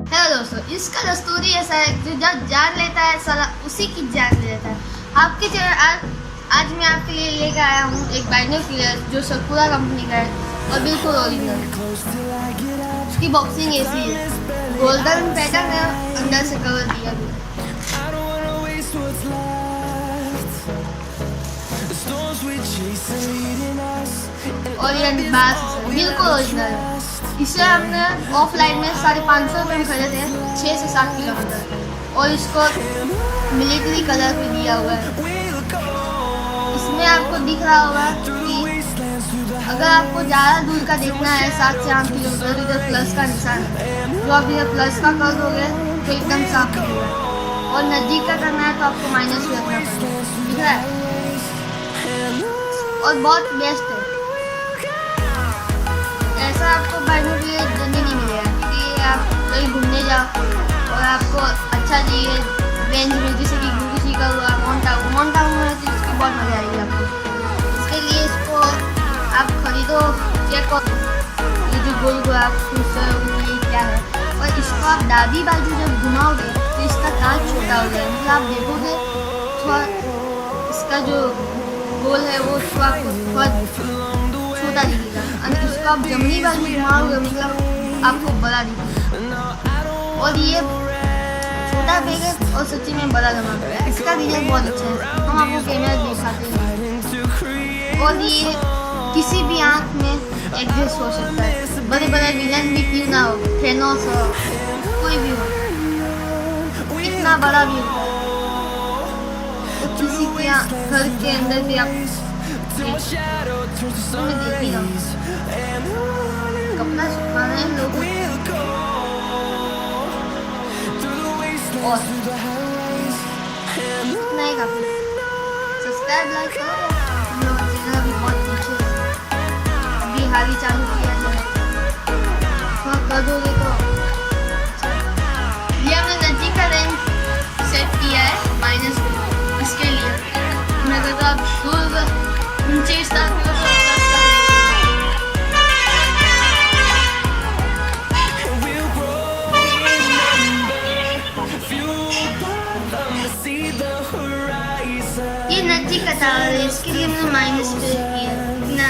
Hello दोस्तों, इसका जो स्टोरी ऐसा है जो जब जान लेता है साला उसी की जान ले लेता है। आपके आज मैं आपके लिए लेकर आया हूँ एक बाइनोक्यूलर जो सर्कुलर कंपनी का है और बिल्कुल ओरिजिनल। उसकी बॉक्सिंग ऐसी है, गोल्डन पैटर्न है, अंदर से कवर दिया गया और ये बिल्कुल ओरिजिनल है। इसे हमने ऑफलाइन में 550 रुपये में खरीदे थे, 6 से 7 किलोमीटर, और इसको मिलिट्री कलर पे दिया हुआ है। इसमें आपको दिख रहा होगा कि अगर आपको ज़्यादा दूर का देखना है 7 से 8 किलोमीटर, तो इधर प्लस का निशान है, जो आप इधर प्लस का कर दोगे तो एकदम साफ दिखेगा, और नज़दीक का करना है तो आपको माइनस भी रखना पड़ेगा। दिख रहा है और बहुत बेस्ट है। ऐसा आपको बाइनोक्यूलर जल्दी नहीं मिलेगा, क्योंकि आप कहीं घूमने जाओ और आपको अच्छा चाहिए रेंज में, जैसे कि किसी का हुआ माउंट आबू में, तो इसकी बहुत मज़ा आएगी आपको। इसके लिए इसको आप खरीदो, चेक करो ये जो गोल गोल आप ये क्या है, और इसको आप दादी बाजू जब घुमाओगे तो इसका कांच छोटा हो जाएगा। मतलब आप देखोगे थोड़ा इसका जो गोल है वो थोड़ा छोटा दिखेगा, और इसको आप जमनी बाजू घुमाओगे मतलब आपको बड़ा दिखेगा। और ये छोटा बैग है और सच्ची में बड़ा जमा है। इसका डिजाइन बहुत अच्छा है, हम आपको कैमरा दिखाते हैं। और ये किसी भी आँख में एडजस्ट हो सकता है, बड़े बड़े विलन भी क्यों ना हो, थेनोस हो, कोई भी हो, इतना बड़ा भी हो, तो किसी के घर के अंदर भी आप देखी ना कपड़ा सुखाना है लोगों और इतना ही काफी। सब्सक्राइब लाइक करो, हम लोग चैनल अभी बहुत पीछे अभी हाल ही चालू किया है, थोड़ा कर दोगे तो। ये हमने नज़दीक का रेंज सेट किया है माइनस में, इसके लिए मैं कहता हूँ आप दूर नीचे स्टार्ट करो तो ये नज़दीक का टावर है, इसके लिए मैंने माइनस पे किया।